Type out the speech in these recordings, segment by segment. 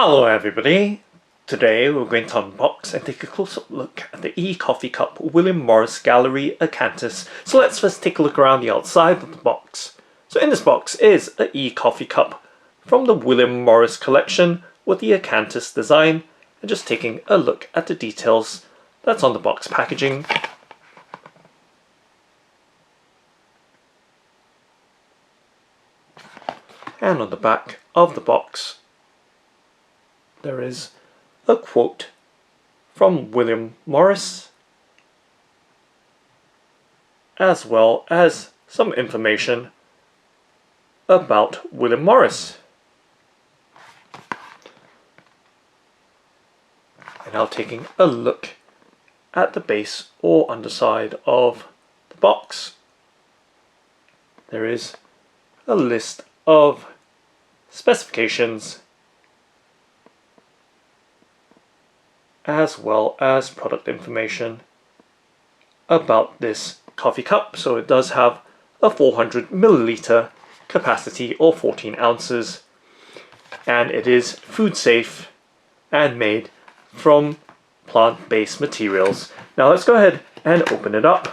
Hello everybody! Today we're going to unbox and take a close-up look at the Ecoffee Cup William Morris Gallery Acanthus. So let's first take a look around the outside of the box. So in this box is an Ecoffee Cup from the William Morris collection with the Acanthus design, and just taking a look at the details that's on the box packaging. And on the back of the box there is a quote from William Morris, as well as some information about William Morris. And now taking a look at the base or underside of the box, there is a list of specifications as well as product information about this coffee cup. So it does have a 400 milliliter capacity or 14 ounces, and it is food safe and made from plant-based materials. Now let's go ahead and open it up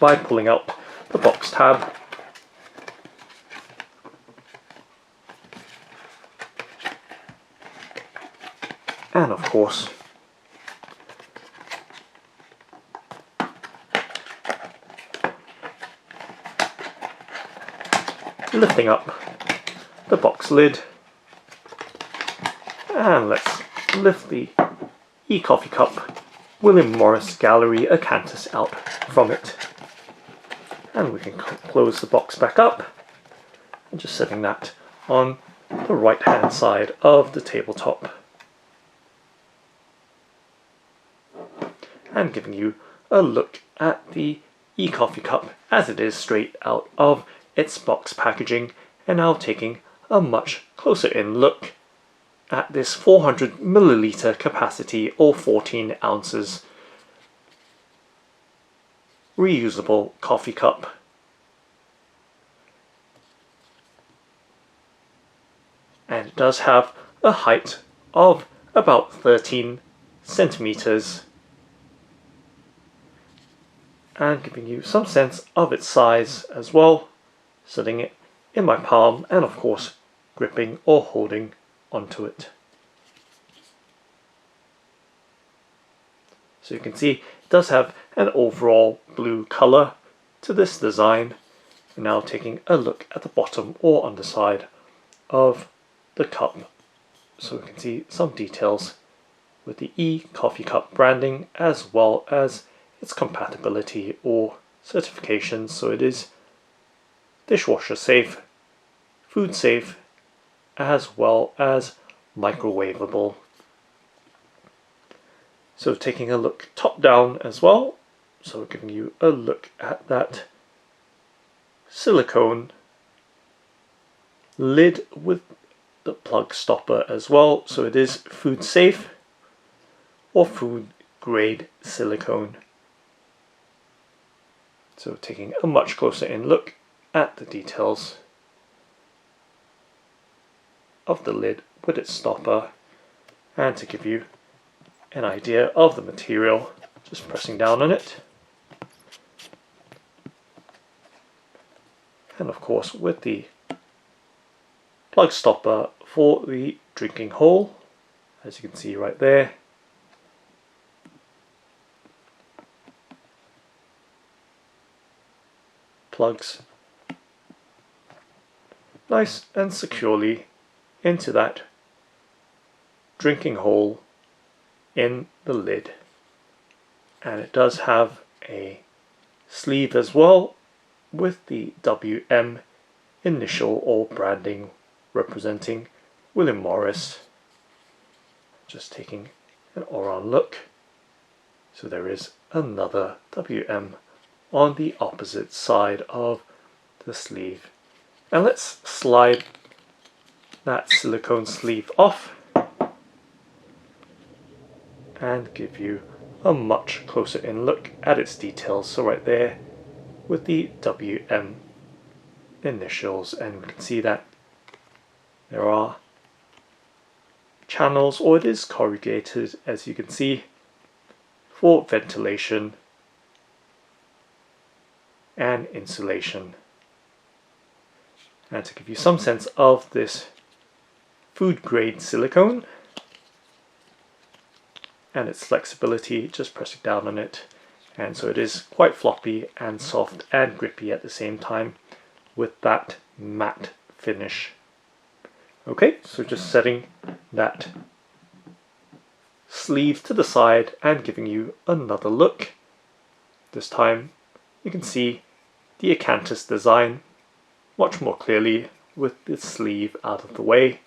by pulling out the box tab. And of course, lifting up the box lid, and let's lift the Ecoffee Cup William Morris Gallery Acanthus out from it. And we can close the box back up, and just setting that on the right hand side of the tabletop. And giving you a look at the Ecoffee Cup as it is straight out of its box packaging, and now taking a much closer in look at this 400 milliliter capacity or 14 ounces reusable coffee cup. And it does have a height of about 13 centimeters. And giving you some sense of its size as well, setting it in my palm and of course gripping or holding onto it. So you can see it does have an overall blue colour to this design. And now taking a look at the bottom or underside of the cup, so we can see some details with the Ecoffee Cup branding as well as its compatibility or certifications. So it is dishwasher safe, food safe, as well as microwavable. So taking a look top down as well, so giving you a look at that silicone lid with the plug stopper as well. So it is food safe or food grade silicone. So taking a much closer in look at the details of the lid with its stopper, and to give you an idea of the material, just pressing down on it. And of course with the plug stopper for the drinking hole, as you can see right there. Plugs nice and securely into that drinking hole in the lid. And it does have a sleeve as well with the WM initial or branding representing William Morris. Just taking an all-round look, so there is another WM on the opposite side of the sleeve. And let's slide that silicone sleeve off and give you a much closer in look at its details. So right there with the WM initials, and we can see that there are channels, or it is corrugated, as you can see, for ventilation and insulation. And to give you some sense of this food grade silicone and its flexibility, just pressing down on it, and so it is quite floppy and soft and grippy at the same time with that matte finish. Okay, so just setting that sleeve to the side and giving you another look. This time you can see the Acanthus design much more clearly with the sleeve out of the way.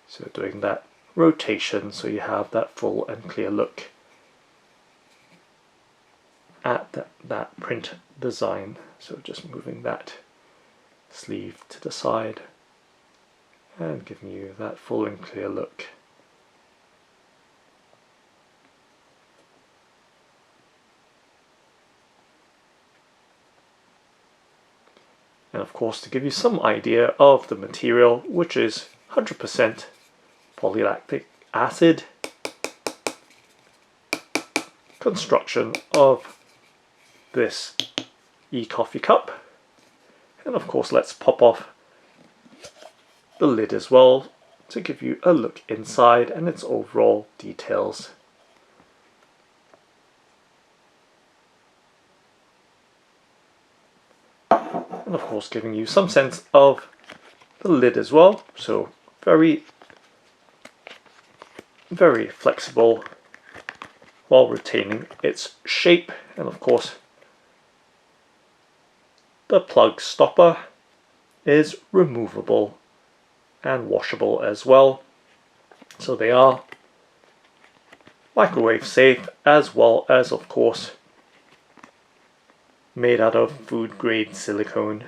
So doing that rotation so you have that full and clear look at that print design. So just moving that sleeve to the side and giving you that full and clear look. And of course, to give you some idea of the material, which is 100% polylactic acid, construction of this Ecoffee cup, and of course let's pop off the lid as well to give you a look inside and its overall details. And of course giving you some sense of the lid as well, so very flexible while retaining its shape. And of course the plug stopper is removable and washable as well, so they are microwave safe, as well as of course made out of food grade silicone.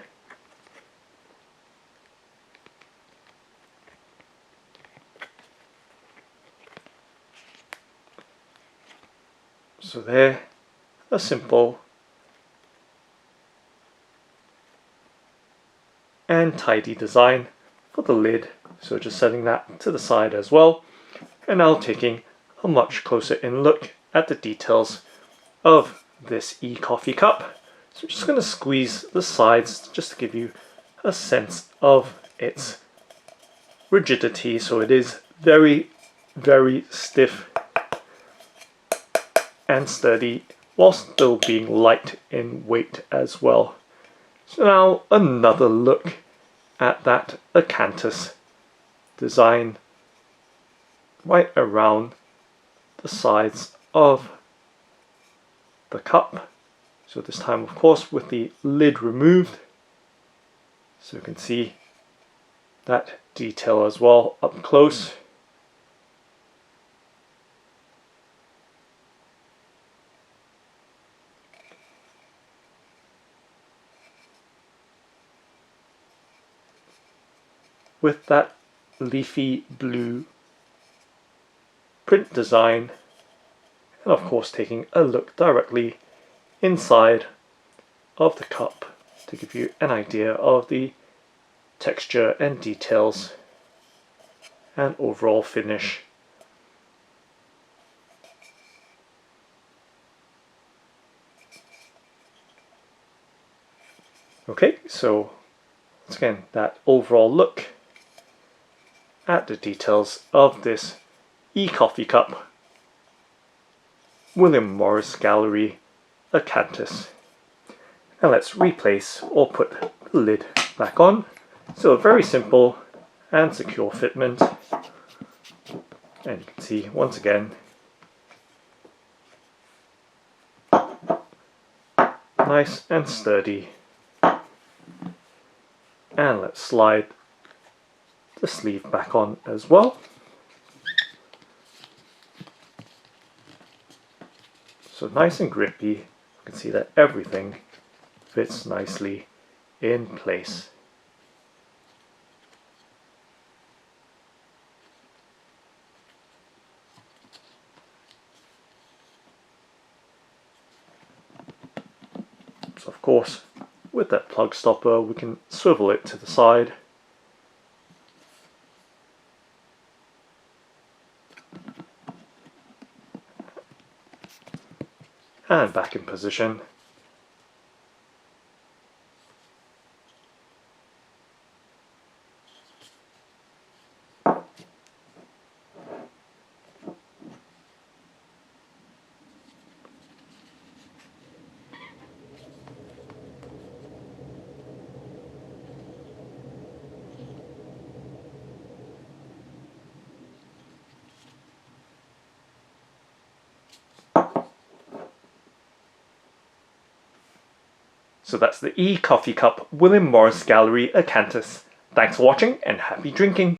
So there, a simple and tidy design for the lid. So just setting that to the side as well, and now taking a much closer in look at the details of this Ecoffee cup. So I'm just going to squeeze the sides just to give you a sense of its rigidity. So it is very stiff and sturdy while still being light in weight as well. So now another look at that Acanthus design right around the sides of the cup. So this time of course with the lid removed, so you can see that detail as well up close. With that leafy blue print design, and of course taking a look directly inside of the cup to give you an idea of the texture and details and overall finish. Okay, so once again that overall look at the details of this Ecoffee Cup William Morris Gallery Acanthus. Now let's replace or put the lid back on. So a very simple and secure fitment, and you can see once again nice and sturdy. And let's slide the sleeve back on as well. So nice and grippy. You can see that everything fits nicely in place. So of course, with that plug stopper, we can swivel it to the side. and back in position. So that's the Ecoffee Cup William Morris Gallery Acanthus. Thanks for watching and happy drinking!